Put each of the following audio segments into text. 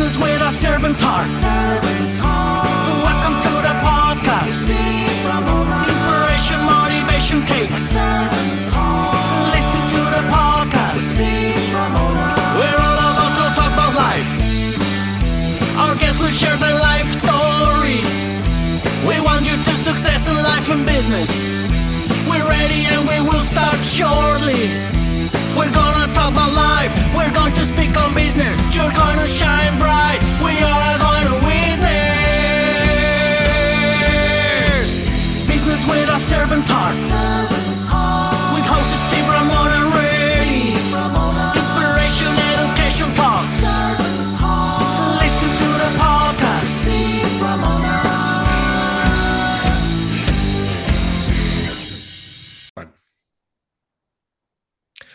Business with a servant's heart. Welcome to the podcast. Inspiration, motivation takes. Listen to the podcast. We're all about to talk about life. Our guests will share their life story. We want you to success in life and business. We're ready and we will start shortly. We're gonna talk about life. We're going to speak on business. You're gonna shine bright. We are going to witness. Business with a servant's heart. With hosts Steve, Ramona, and Ray. Inspiration, education talks. Listen to the podcast. Steve, Ramona.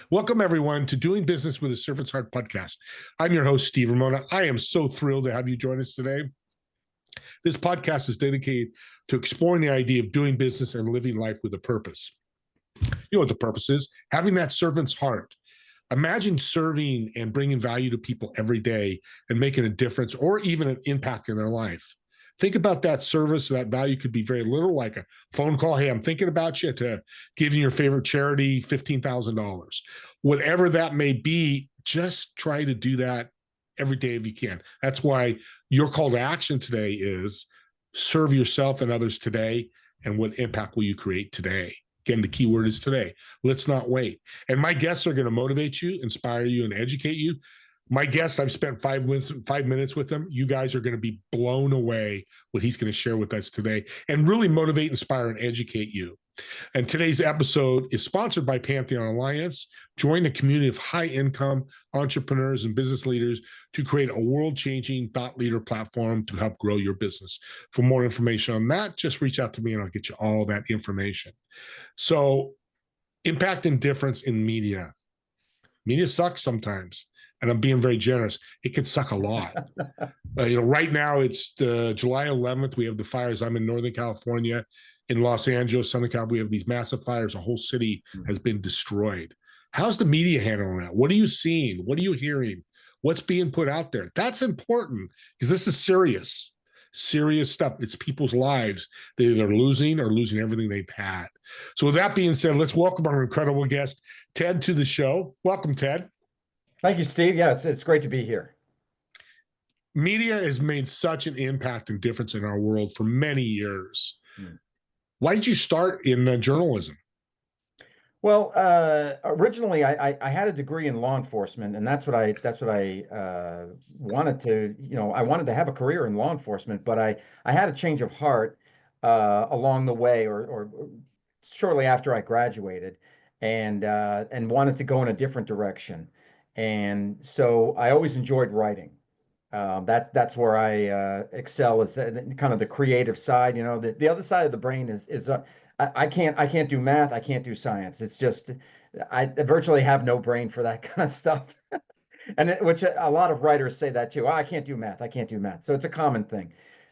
Welcome, everyone, to Doing Business with a Servant's Heart podcast. I'm your host, Steve Ramona. I am so thrilled to have you join us today. This podcast is dedicated to exploring the idea of doing business and living life with a purpose. You know what the purpose is? Having that servant's heart. Imagine serving and bringing value to people every day and making a difference or even an impact in their life. Think about that service. That value could be very little, like a phone call. Hey, I'm thinking about you, to giving your favorite charity $15,000. Whatever that may be, just try to do that every day if you can. That's why your call to action today is serve yourself and others today. And what impact will you create today? Again, the key word is today. Let's not wait. And my guests are going to motivate you, inspire you, and educate you. My guest, I've spent 5 minutes with him. You guys are going to be blown away what he's going to share with us today and really motivate, inspire, and educate you. And today's episode is sponsored by Pantheon Alliance. Join a community of high-income entrepreneurs and business leaders to create a world-changing thought leader platform to help grow your business. For more information on that, just reach out to me and I'll get you all that information. So, impact and difference in media. Media sucks sometimes. And I'm being very generous. It can suck a lot. Right now it's July 11th. We have the fires. I'm in Northern California. In Los Angeles, Southern California, we have these massive fires. A whole city has been destroyed. How's the media handling that? What are you seeing? What are you hearing? What's being put out there? That's important because this is serious stuff. It's people's lives. They're either losing or losing everything they've had. So with that being said, let's welcome our incredible guest, Ted, to the show. Welcome, Ted. Thank you, Steve. Yeah, it's great to be here. Media has made such an impact and difference in our world for many years. Why did you start in journalism? Well, originally I had a degree in law enforcement, and that's what I wanted to. I wanted to have a career in law enforcement, but I had a change of heart along the way, or shortly after I graduated, and wanted to go in a different direction. And so I always enjoyed writing. That's where I excel, is kind of the creative side. The other side of the brain is I can't do math. I can't do science. It's just I virtually have no brain for that kind of stuff. Which a lot of writers say that too. I can't do math. I can't do math. So it's a common thing.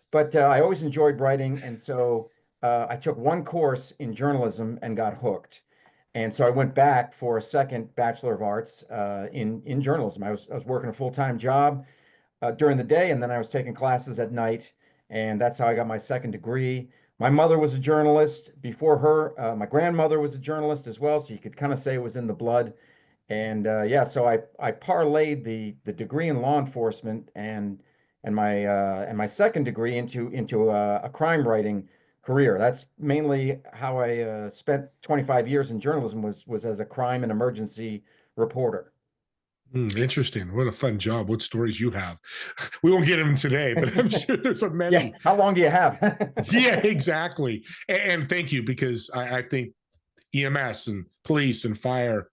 But I always enjoyed writing, and so I took one course in journalism and got hooked. And so I went back for a second Bachelor of Arts in journalism. I was working a full-time job during the day, and then I was taking classes at night, and that's how I got my second degree. My mother was a journalist. Before her, my grandmother was a journalist as well, so you could kind of say it was in the blood. And so I parlayed the degree in law enforcement and my second degree into a crime writing career. That's mainly how I spent 25 years in journalism, was as a crime and emergency reporter. Interesting. What a fun job. What stories you have. We won't get them today, but I'm sure there's a many. Yeah. How long do you have? Yeah, exactly. And thank you, because I think EMS and police and fire,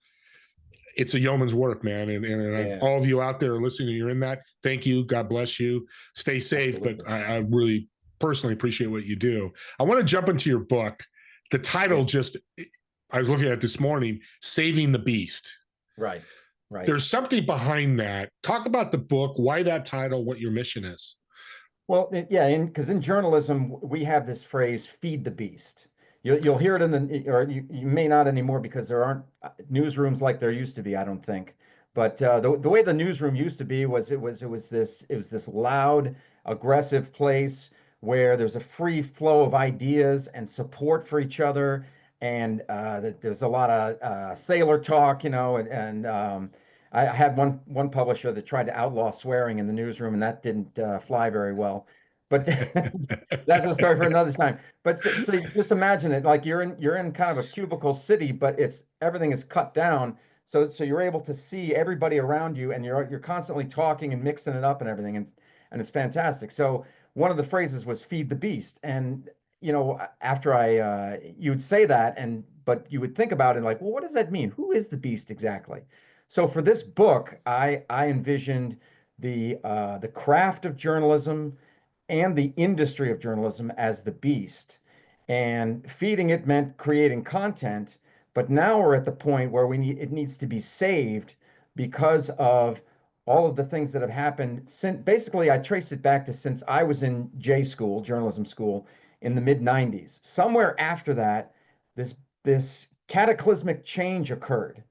it's a yeoman's work, man. And all of you out there listening, you're in that. Thank you. God bless you. Stay safe. Absolutely. But I really personally appreciate what you do. I want to jump into your book. The title I was looking at this morning, Saving the Beast. Right. There's something behind that. Talk about the book, why that title, what your mission is. Well, because in journalism, we have this phrase, feed the beast. You'll hear it or you may not anymore, because there aren't newsrooms like there used to be, I don't think. But the way the newsroom used to be was it was this loud, aggressive place where there's a free flow of ideas and support for each other, and there's a lot of sailor talk, and I had one publisher that tried to outlaw swearing in the newsroom, and that didn't fly very well. But that's a story for another time. But so you just imagine it like you're in kind of a cubicle city, but it's everything is cut down. So you're able to see everybody around you, and you're constantly talking and mixing it up and everything, and it's fantastic. So one of the phrases was "feed the beast," and after you'd say that, but you would think about it like, well, what does that mean? Who is the beast exactly? So for this book, I envisioned the craft of journalism and the industry of journalism as the beast. And feeding it meant creating content, but now we're at the point where it needs to be saved because of all of the things that have happened since. Basically, I traced it back to since I was in J school, journalism school, in the mid 90s. Somewhere after that, this cataclysmic change occurred.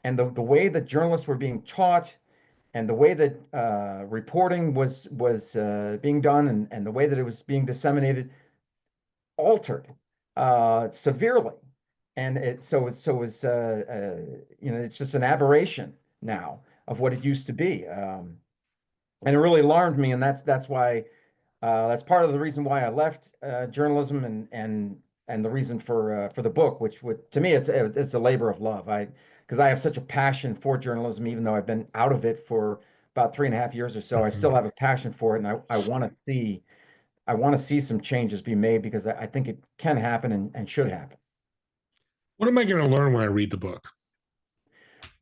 And the way that journalists were being taught, and the way that reporting was being done, and the way that it was being disseminated altered severely. And it's just an aberration now of what it used to be. And it really alarmed me, and that's why that's part of the reason why I left journalism, and the reason for the book, which to me it's a labor of love. Because I have such a passion for journalism, even though I've been out of it for about 3.5 years or so. I still have a passion for it, and I want to see some changes be made, because I think it can happen and should happen. What am I going to learn when I read the book?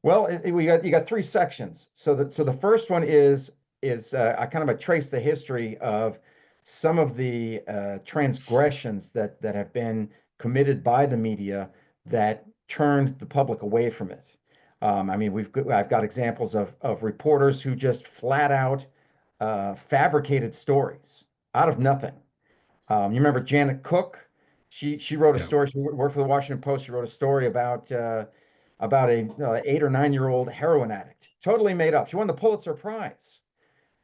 Well, you got three sections. So the first one is I trace the history of some of the transgressions that have been committed by the media that turned the public away from it. I've got examples of reporters who just flat out fabricated stories out of nothing. You remember Janet Cooke? She wrote a story. She worked for the Washington Post. She wrote a story about a 8 or 9 year old heroin addict, totally made up. She won the Pulitzer Prize,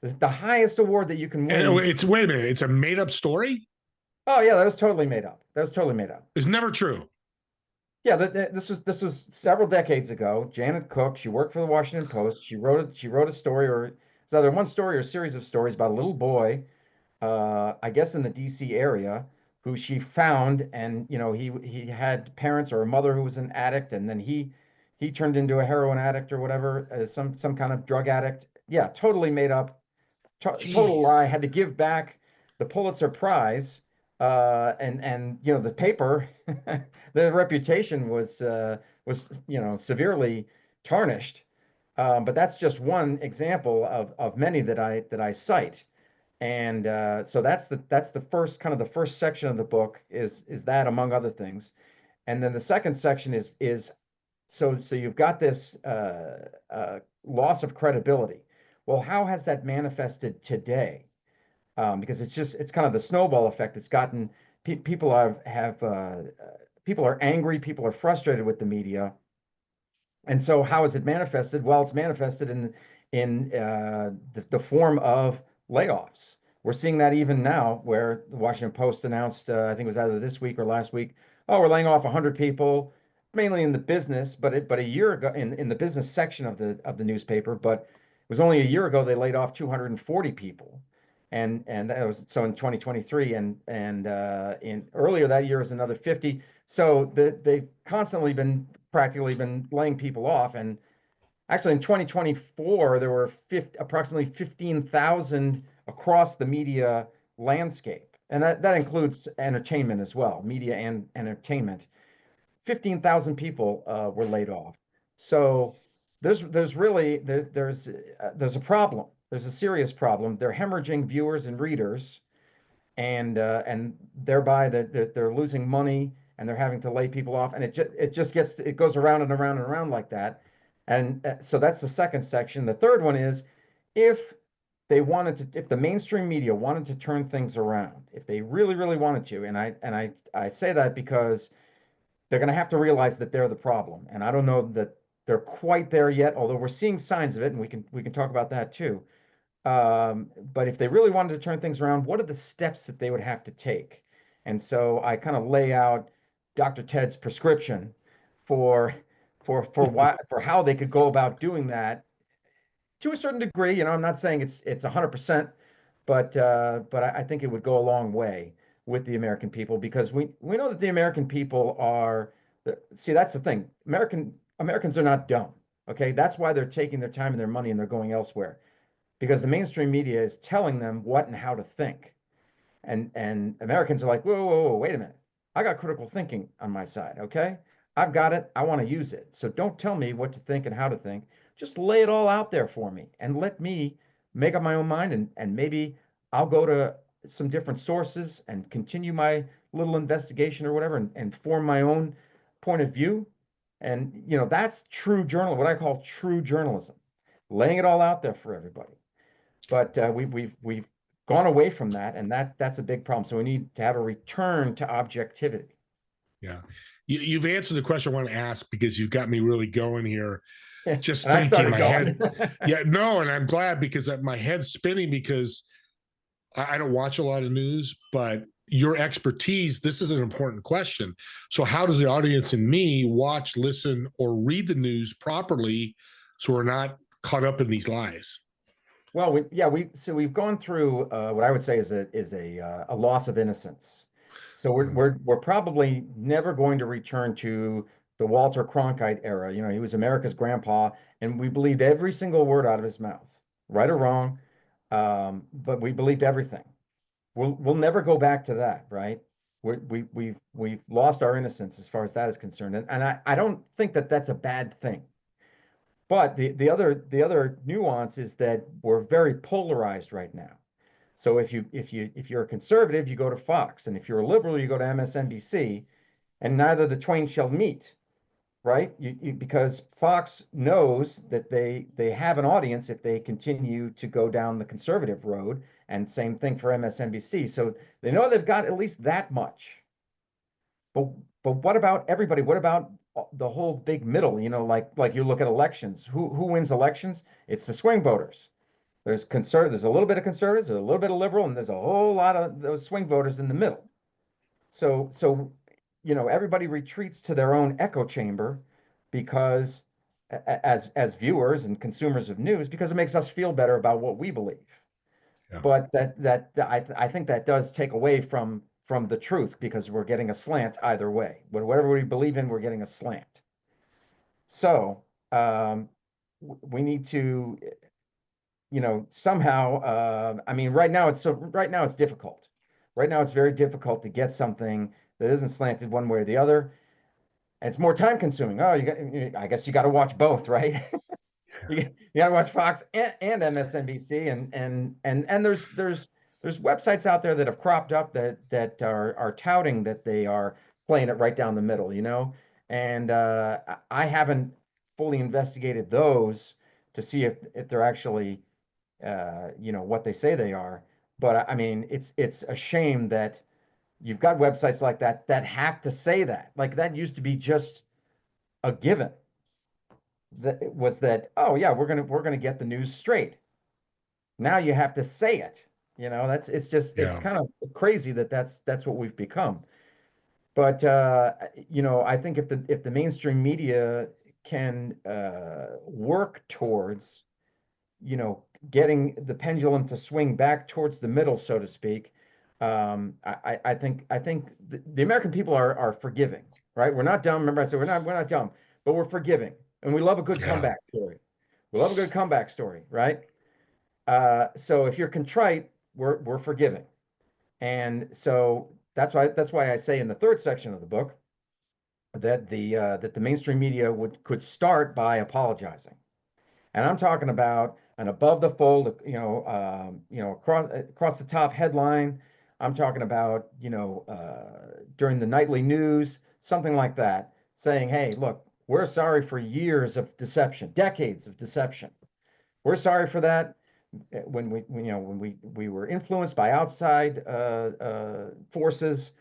the highest award that you can win. And wait a minute, it's a made up story? Oh yeah, that was totally made up. It's never true. Yeah, this was several decades ago. Janet Cooke, she worked for the Washington Post. She wrote a story, or it's either one story or a series of stories about a little boy, I guess in the DC area, who she found, and he had parents or a mother who was an addict, and then he turned into a heroin addict or whatever, some kind of drug addict. Yeah, totally made up, total lie. Had to give back the Pulitzer Prize, and the paper, the reputation was severely tarnished. But that's just one example of many that I cite. And so that's the first section of the book is that, among other things. And then the second section is so you've got this loss of credibility. Well, how has that manifested today? Because it's kind of the snowball effect. It's gotten people are angry, people are frustrated with the media. And so how is it manifested? Well, it's manifested in the form of layoffs. We're seeing that even now, where the Washington Post announced, I think it was either this week or last week, oh, we're laying off 100 people, mainly in the business, but a year ago in the business section of the newspaper, but it was only a year ago they laid off 240 people. And that was so in 2023, and in earlier that year was another 50. So they've constantly practically been laying people off. And actually in 2024 there were approximately 15,000 across the media landscape, and that includes entertainment as well, media and entertainment. 15,000 people were laid off. So there's a problem. There's a serious problem. They're hemorrhaging viewers and readers, and thereby they're losing money, and they're having to lay people off, and it goes around and around and around like that. And so that's the second section. The third one is, if the mainstream media wanted to turn things around, if they really, really wanted to, and I say that because they're going to have to realize that they're the problem. And I don't know that they're quite there yet, although we're seeing signs of it, and we can talk about that too. But if they really wanted to turn things around, what are the steps that they would have to take? And so I kind of lay out Dr. Ted's prescription for for how they could go about doing that to a certain degree. I'm not saying it's 100%, but I think it would go a long way with the American people, because we know that the American people are see, that's the thing. Americans are not dumb. Okay, that's why they're taking their time and their money and they're going elsewhere, because the mainstream media is telling them what and how to think. And Americans are like, whoa, whoa, whoa, wait a minute. I got critical thinking on my side, okay? I've got it. I want to use it. So don't tell me what to think and how to think. Just lay it all out there for me and let me make up my own mind, and maybe I'll go to some different sources and continue my little investigation or whatever, and form my own point of view. And that's true journal, what I call true journalism, laying it all out there for everybody. But we've gone away from that, and that's a big problem. So we need to have a return to objectivity. Yeah. You've answered the question I want to ask, because you've got me really going here. Just And I thinking started my going. head. Yeah, no, and I'm glad, because my head's spinning, because I don't watch a lot of news, but your expertise, this is an important question. So how does the audience and me watch, listen, or read the news properly so we're not caught up in these lies? Well, we've gone through what I would say is a loss of innocence. So we're probably never going to return to the Walter Cronkite era. He was America's grandpa, and we believed every single word out of his mouth, right or wrong, but we believed everything. We'll never go back to that, right? We've lost our innocence as far as that is concerned, and I don't think that that's a bad thing. But the other nuance is that we're very polarized right now. So if you're a conservative, you go to Fox, and if you're a liberal, you go to MSNBC, and neither the twain shall meet, right? Because Fox knows that they have an audience if they continue to go down the conservative road, and same thing for MSNBC. So they know they've got at least that much. But what about everybody? What about the whole big middle? Like you look at elections. Who wins elections? It's the swing voters. There's a little bit of conservatives, there's a little bit of liberal, and there's a whole lot of those swing voters in the middle. So everybody retreats to their own echo chamber, because as viewers and consumers of news, because it makes us feel better about what we believe. Yeah. But I think that does take away from the truth, because we're getting a slant either way. Whatever we believe in, we're getting a slant. So we need to, somehow. I mean, right now it's difficult. Right now it's very difficult to get something that isn't slanted one way or the other, and it's more time consuming. Oh, I guess you got to watch both, right? You got to watch Fox and MSNBC, and there's websites out there that have cropped up that are touting that they are playing it right down the middle, and I haven't fully investigated those to see if they're actually what they say they are. But I mean, it's a shame that you've got websites like that have to say that. Like, that used to be just a given. That was that, oh yeah, we're gonna get the news straight. Now you have to say it. It's kind of crazy that's what we've become. But I think if the mainstream media can work towards getting the pendulum to swing back towards the middle, so to speak, I think the American people are forgiving, right? We're not dumb. Remember, I said we're not dumb, but we're forgiving, and we love a good comeback story. We love a good comeback story, right? So if you're contrite, we're forgiving, and so that's why I say in the third section of the book that the mainstream media could start by apologizing. And I'm talking about an above the fold, across the top headline. I'm talking about, during the nightly news, something like that, saying, "Hey, look, we're sorry for years of deception, decades of deception. We're sorry for that. When we were influenced by outside forces,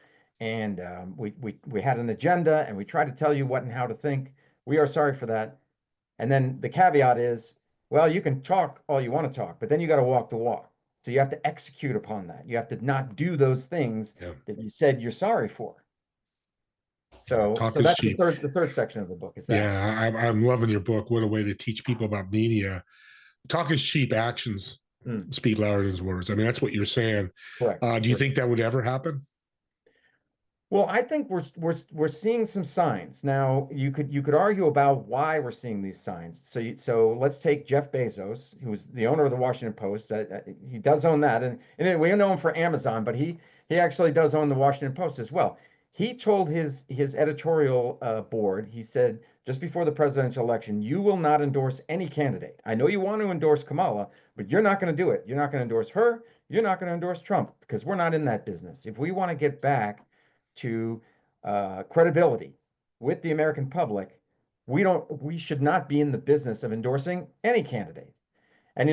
and we had an agenda, and we tried to tell you what and how to think. We are sorry for that. And then the caveat is, well, you can talk all you want to talk, but then you got to walk the walk. So you have to execute upon that. You have to not do those things that you said you're sorry for. So, Talk so is that's cheap. the third section of the book is that. Yeah, I'm loving your book. What a way to teach people about media. Talk is cheap. Actions speak louder than words. I mean, that's what you're saying. Correct. Do you think that would ever happen? Well, I think we're seeing some signs now. You could argue about why we're seeing these signs. So let's take Jeff Bezos, who's the owner of the Washington Post. He does own that, and we know him for Amazon, but he actually does own the Washington Post as well. He told his editorial board, he said just before the presidential election, you will not endorse any candidate. I know you want to endorse Kamala, but you're not going to do it. You're not going to endorse her. You're not going to endorse Trump because we're not in that business. If we want to get back to credibility with the American public, we should not be in the business of endorsing any candidate. And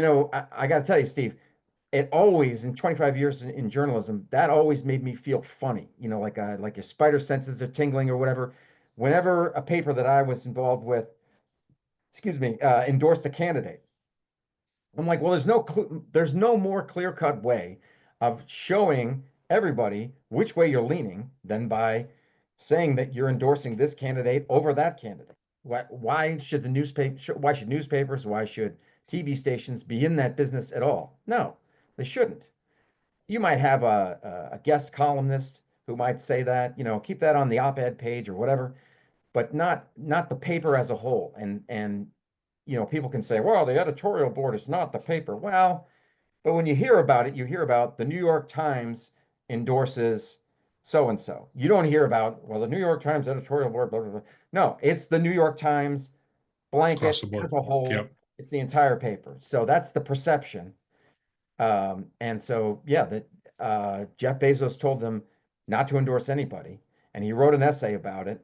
I got to tell you, Steve, it always in 25 years in journalism, that always made me feel funny. Like your spider senses are tingling or whatever. Whenever a paper that I was involved with, endorsed a candidate, I'm like, well, there's no more clear-cut way of showing everybody which way you're leaning than by saying that you're endorsing this candidate over that candidate. Why should newspapers, why should TV stations be in that business at all? No, they shouldn't. You might have a guest columnist who might say that, keep that on the op-ed page or whatever, but not the paper as a whole. And people can say, well, the editorial board is not the paper. Well, but when you hear about it, you hear about the New York Times endorses so-and-so. You don't hear about, well, the New York Times editorial board, blah, blah, blah. No, it's the New York Times blanket as a whole. Yep. It's the entire paper. So that's the perception. And so, yeah, Jeff Bezos told them not to endorse anybody. And he wrote an essay about it.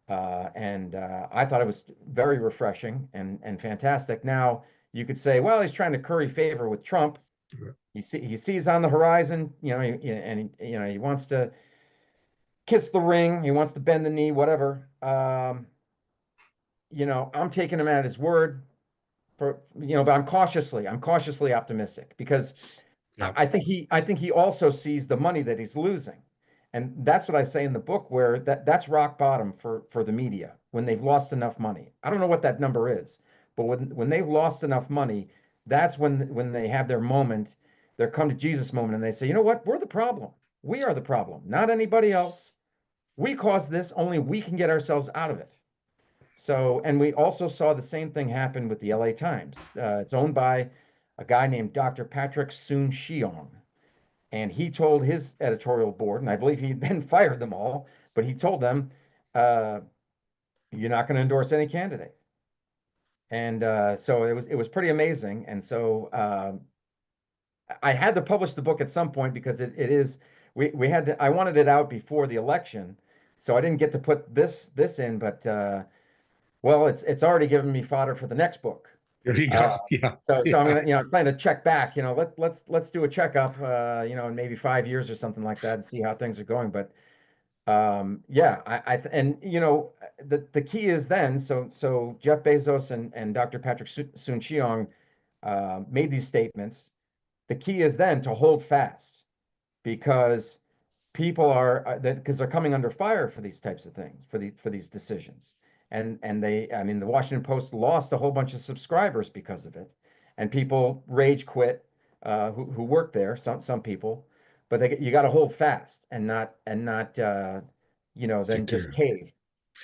And I thought it was very refreshing and fantastic. Now, you could say, well, he's trying to curry favor with Trump. He sees on the horizon, and he wants to kiss the ring. He wants to bend the knee, whatever. I'm taking him at his word, but I'm cautiously optimistic because I think he also sees the money that he's losing. And that's what I say in the book, where that's rock bottom for the media when they've lost enough money. I don't know what that number is, but when they've lost enough money, that's when they have their moment, their come to Jesus moment, and they say, you know what, we're the problem. We are the problem, not anybody else. We caused this, only we can get ourselves out of it. So, and we also saw the same thing happen with the LA Times. It's owned by a guy named Dr. Patrick Soon-Shiong. And he told his editorial board, and I believe he then fired them all, but he told them, you're not going to endorse any candidate. And so it was pretty amazing. And so I had to publish the book at some point because we had to, I wanted it out before the election, so I didn't get to put this in, but well, it's already given me fodder for the next book. There you go. So I'm gonna, plan to check back. Let's do a checkup. In maybe 5 years or something like that, and see how things are going. But yeah, the key is then. So Jeff Bezos and Dr. Patrick Soon-Shiong made these statements. The key is then to hold fast, because people because they're coming under fire for these types of things, for these decisions. And the Washington Post lost a whole bunch of subscribers because of it, and people rage quit who work there. Some people, but you got to hold fast and not then just cave,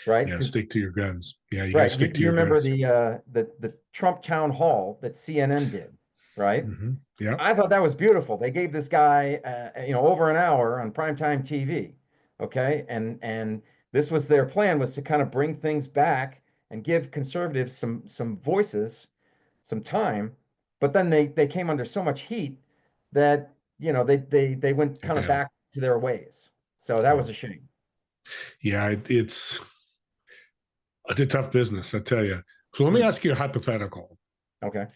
right? Yeah, stick to your guns. Yeah, you right. got to stick to your remember guns. the Trump town hall that CNN did, right? Mm-hmm. Yeah, I thought that was beautiful. They gave this guy over an hour on primetime TV, okay, and this was their plan, was to kind of bring things back and give conservatives some voices, some time. But then they came under so much heat that they went kind of back to their ways. So that was a shame. Yeah, it's a tough business, I tell you. So let me ask you a hypothetical. Okay.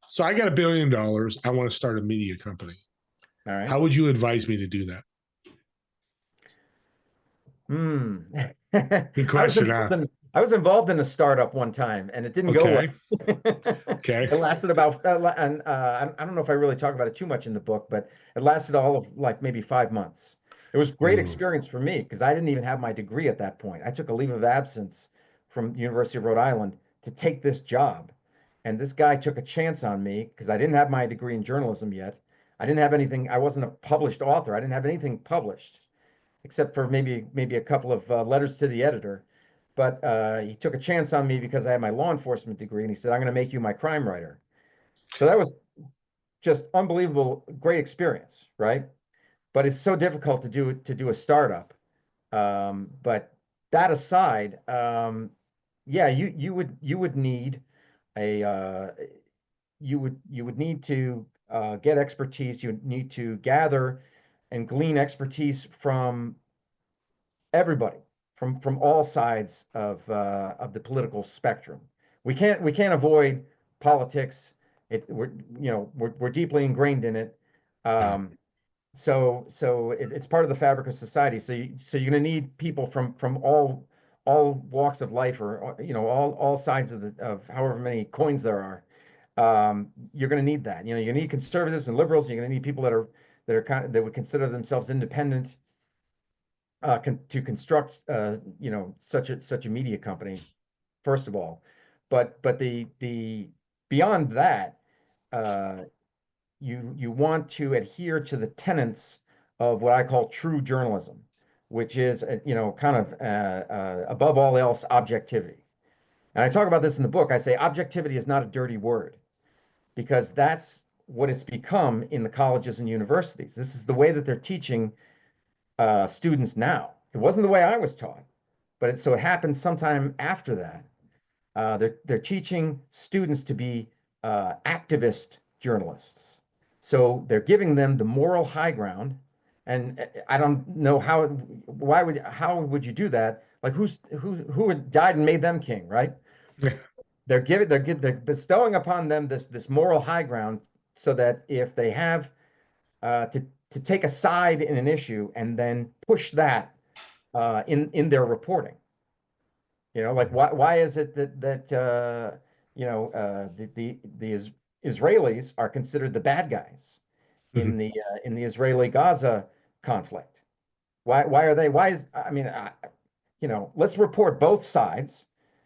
So I got $1 billion. I want to start a media company. All right. How would you advise me to do that? Good question. I was involved in a startup one time, and it didn't go Okay. well. Okay. It lasted about, and I don't know if I really talk about it too much in the book, but it lasted all of like maybe 5 months. It was great Ooh. experience for me because I didn't even have my degree at that point. I took a leave of absence from University of Rhode Island to take this job, and this guy took a chance on me because I didn't have my degree in journalism yet. I didn't have anything. I wasn't a published author. I didn't have anything published except for maybe a couple of letters to the editor. But he took a chance on me because I had my law enforcement degree, and he said, "I'm going to make you my crime writer." So that was just unbelievable, great experience, right? But it's so difficult to do a startup. But that aside, yeah, you would need a you would need to get expertise. You would need to gather and glean expertise from everybody, from all sides of the political spectrum. We can't avoid politics. We're deeply ingrained in it. Yeah. It's part of the fabric of society. So you're going to need people from all walks of life, or all sides of however many coins there are. You're going to need that. You need conservatives and liberals. You're going to need people that would consider themselves independent, to construct such a media company, first of all. But the beyond that, uh, you want to adhere to the tenets of what I call true journalism, which is kind of above all else, objectivity. And I talk about this in the book. I say objectivity is not a dirty word, because that's what it's become in the colleges and universities. This is the way that they're teaching students now. It wasn't the way I was taught, but it happened sometime after that. They're teaching students to be activist journalists. So they're giving them the moral high ground, and I don't know how would you do that? Like who had died and made them king, right? Yeah. They're bestowing upon them this moral high ground, so that if they have to take a side in an issue and then push that in their reporting. Like why is it that the Israelis are considered the bad guys Mhm. in the Israeli-Gaza conflict? Why are they? Why is I mean, let's report both sides,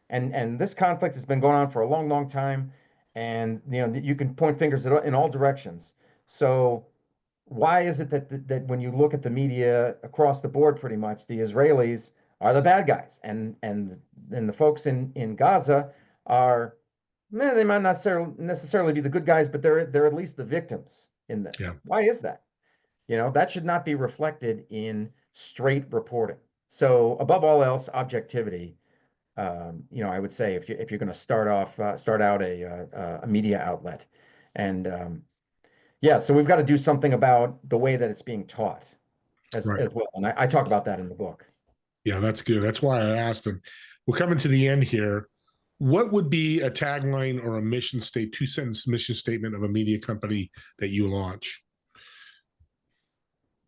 and this conflict has been going on for a long, long time, and you can point fingers in all directions. So why is it that when you look at the media across the board, pretty much the Israelis are the bad guys, and the folks in Gaza are, they might not necessarily be the good guys, but they're at least the victims in this. Yeah. Why is that? That should not be reflected in straight reporting. So above all else, objectivity. I would say if you're going to start out a media outlet, and yeah, so we've got to do something about the way that it's being taught Right. as well. And I talk about that in the book. Yeah, that's good. That's why I asked him. We're coming to the end here. What would be a tagline or a two-sentence mission statement of a media company that you launch?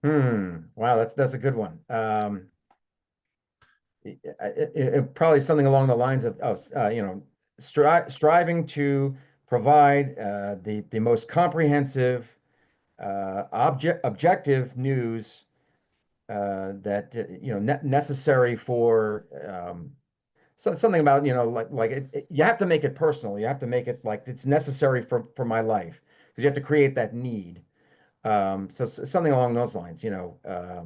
Wow, that's a good one. Probably something along the lines of striving to provide the most comprehensive, objective news that necessary for something about you have to make it personal. You have to make it like it's necessary for my life, because you have to create that need. So something along those lines. I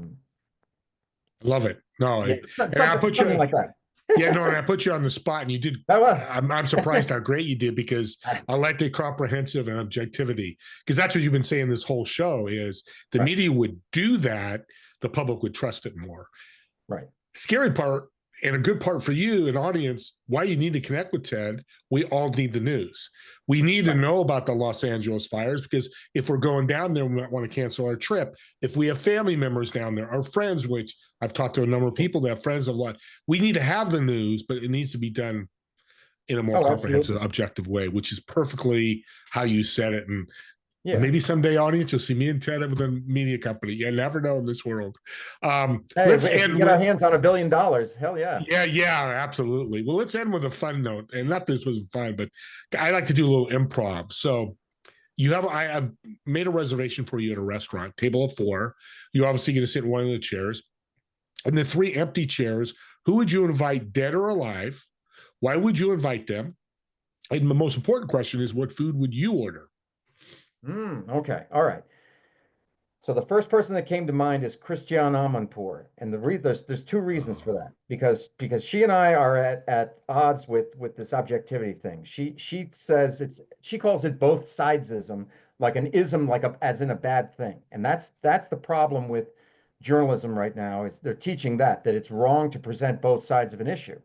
love it. No, Yeah, and I put something you. like that. Yeah, no, and I put you on the spot, and you did. Oh, well. I'm surprised how great you did, because I like the comprehensive and objectivity, because that's what you've been saying this whole show is the Right. media would do that, the public would trust it more. Right. Scary part, and a good part for you, an audience, why you need to connect with Ted. We all need the news. We need to know about the Los Angeles fires, because if we're going down there, we might want to cancel our trip. If we have family members down there, our friends, which I've talked to a number of people that have friends of a lot, we need to have the news, but it needs to be done in a more comprehensive, Absolutely. objective way, which is perfectly how you said it. And Yeah. Maybe someday, audience, you'll see me and Ted with a media company. You never know in this world. Hey, Let's if we end get our with, hands on $1 billion, hell yeah. yeah, absolutely. Well, let's end with a fun note. And not this was fun, but I like to do a little improv. So I've made a reservation for you at a restaurant, table of 4. You're obviously going to sit in one of the chairs. And the 3 empty chairs, who would you invite, dead or alive? Why would you invite them? And the most important question is, what food would you order? Okay. All right. So the first person that came to mind is Christiane Amanpour, and there's 2 reasons for that. Because she and I are at odds with this objectivity thing. She says she calls it both sidesism, like an ism, as in a bad thing. And that's the problem with journalism right now, is they're teaching that it's wrong to present both sides of an issue.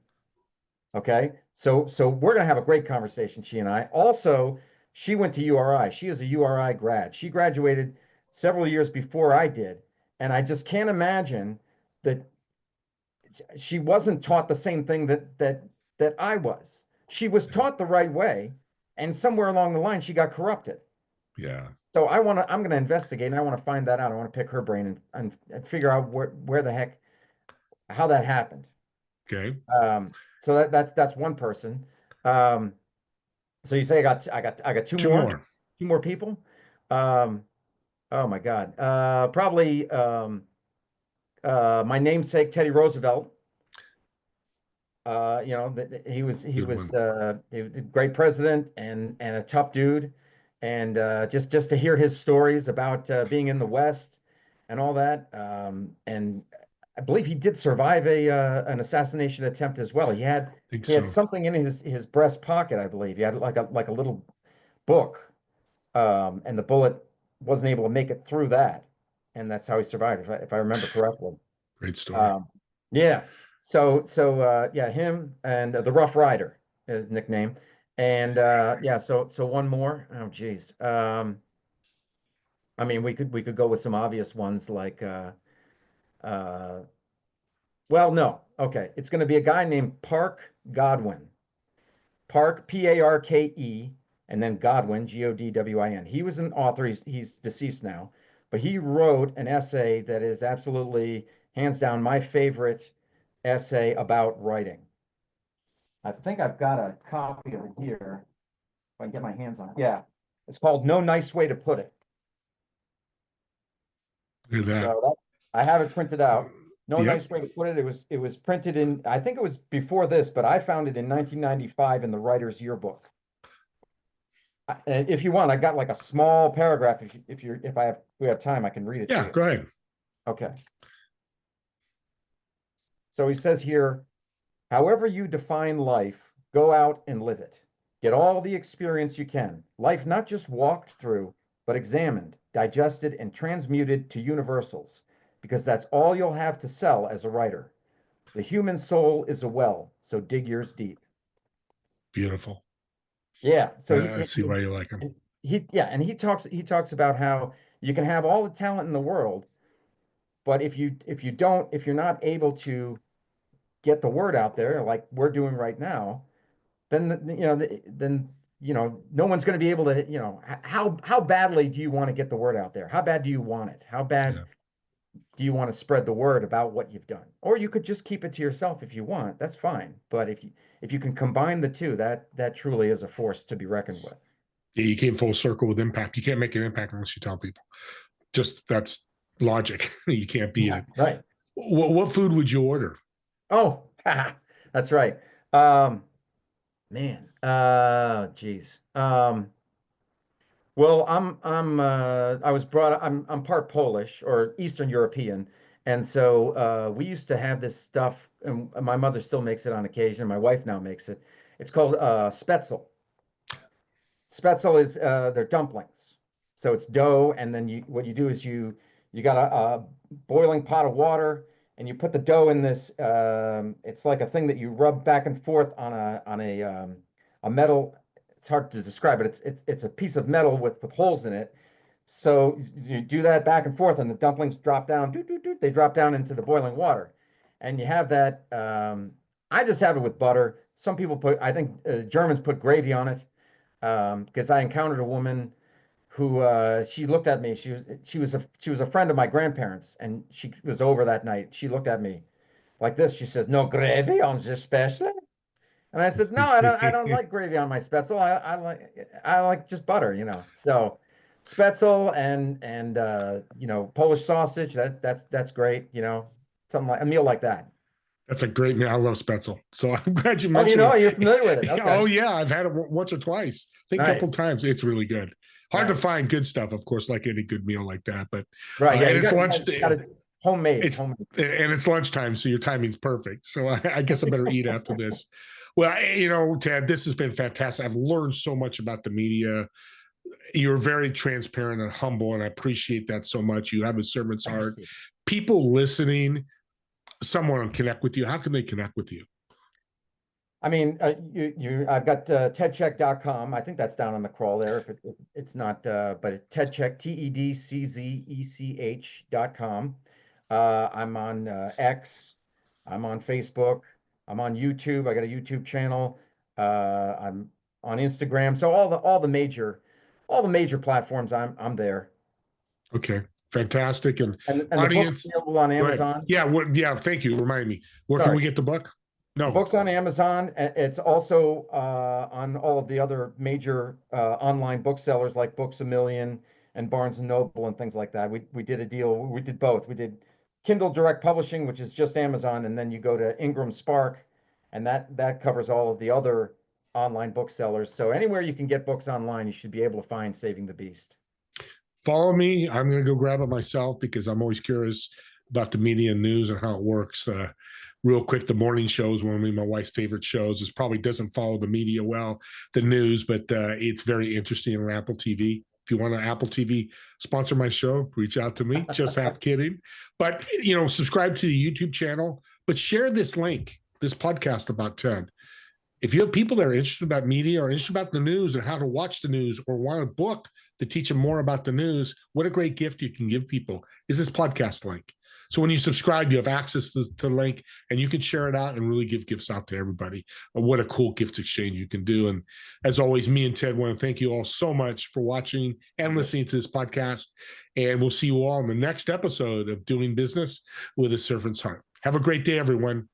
Okay, so we're gonna have a great conversation, she and I. Also, she went to URI. She is a URI grad. She graduated several years before I did, and I just can't imagine that she wasn't taught the same thing that I was. She was taught the right way, and somewhere along the line she got corrupted. Yeah. So I'm gonna investigate, and I want to find that out. I want to pick her brain and figure out where the heck how that happened. Okay. So that's one person. So you say I got 2 2 more, more. 2 more people. Um, oh my God. Probably my namesake Teddy Roosevelt. Good one. He was a great president and a tough dude, and just to hear his stories about being in the West and all that. And I believe he did survive an assassination attempt as well. Think He had so. something in his breast pocket, I believe. He had like a little book, and the bullet wasn't able to make it through that, and that's how he survived, if I remember correctly. Great story. Yeah. Yeah, him and the Rough Rider, his nickname, and yeah. So one more. Oh, geez. I mean, we could go with some obvious ones like uh, well, no. Okay, it's going to be a guy named Parke Godwin. Parke, Parke, and then Godwin, Godwin. He was an author. He's deceased now, but he wrote an essay that is absolutely, hands down, my favorite essay about writing. I think I've got a copy of it here. If I can get my hands on it. Yeah, it's called "No Nice Way to Put It." Look at that. So I have it printed out. No Yep. nice way to put it. It was printed in, I think it was before this, but I found it in 1995 in the Writer's Yearbook. And if you want, I got like a small paragraph. If we have time, I can read it to Yeah, you. go ahead. Okay. So he says here, however you define life, go out and live it. Get all the experience you can. Life not just walked through, but examined, digested, and transmuted to universals, because that's all you'll have to sell as a writer. The human soul is a well, so dig yours deep. Beautiful. Yeah. So I see why you like him. and he talks about how you can have all the talent in the world, but if you're not able to get the word out there like we're doing right now, then no one's going to be able to, how badly do you want to get the word out there? How bad do you want it? How bad Yeah. do you want to spread the word about what you've done? Or you could just keep it to yourself if you want. That's fine. But if you can combine the two, that truly is a force to be reckoned with. Yeah, you came full circle with impact. You can't make an impact unless you tell people. Just that's logic. You can't beat it. Right. What food would you order? Oh, that's right. Man, geez. Well, I was brought up, I'm part Polish or Eastern European, and so we used to have this stuff, and my mother still makes it on occasion. My wife now makes it. It's called spätzle. Spätzle is they're dumplings. So it's dough, and then what you do is you got a boiling pot of water, and you put the dough in this. It's like a thing that you rub back and forth on a metal. It's hard to describe it. It's a piece of metal with holes in it. So you do that back and forth, and the dumplings drop down. They drop down into the boiling water, and you have that. I just have it with butter. Some people I think Germans put gravy on it, because I encountered a woman who she looked at me. She was a friend of my grandparents, and she was over that night. She looked at me like this. She said, "No gravy on this special." And I said, "No, I don't like gravy on my Spätzle. I like just butter, you know." So Spätzle and Polish sausage, that's great, you know, something like a meal like that. That's a great meal. I love Spätzle. So I'm glad you Oh, mentioned it. you're familiar with it. Oh, Okay. yeah. I've had it once or twice. I think a couple Nice. times. It's really good. Hard to Nice. find good stuff, of course, like any good meal like that. But Right. Yeah, and you it's got, lunch. you got it homemade. It's Homemade. and it's lunchtime, so your timing's perfect. So I guess I better eat after this. Well, Ted, this has been fantastic. I've learned so much about the media. You're very transparent and humble, and I appreciate that so much. You have a servant's heart. People listening, someone connect with you. How can they connect with you? I mean, I've got tedcheck.com. I think that's down on the crawl there. If it's not, but it's tedcheck, TEDCZECH.com. I'm on X. I'm on Facebook. I'm on YouTube. I got a YouTube channel. I'm on Instagram. So all the major platforms, I'm there. Okay, fantastic. And And the book's audience, available on go ahead. Amazon. Yeah, thank you. Remind me. Where can we get the book? No. Books on Amazon. It's also on all of the other major online booksellers like Books A Million and Barnes and Noble and things like that. We did a deal. We did both. We did Kindle Direct Publishing, which is just Amazon, and then you go to Ingram Spark, and that covers all of the other online booksellers. So anywhere you can get books online, you should be able to find Saving the Beast. Follow me. I'm going to go grab it myself because I'm always curious about the media and news and how it works. Real quick, the morning show is one of my wife's favorite shows. It probably doesn't follow the media well, the news, but it's very interesting on Apple TV. If you want an Apple TV sponsor my show, reach out to me. Just half kidding. But, subscribe to the YouTube channel, but share this link, this podcast about Ted. If you have people that are interested about media or interested about the news and how to watch the news or want a book to teach them more about the news, what a great gift you can give people is this podcast link. So when you subscribe, you have access to the link and you can share it out and really give gifts out to everybody. What a cool gift exchange you can do. And as always, me and Ted want to thank you all so much for watching and listening to this podcast. And we'll see you all in the next episode of Doing Business with a Servant's Heart. Have a great day, everyone.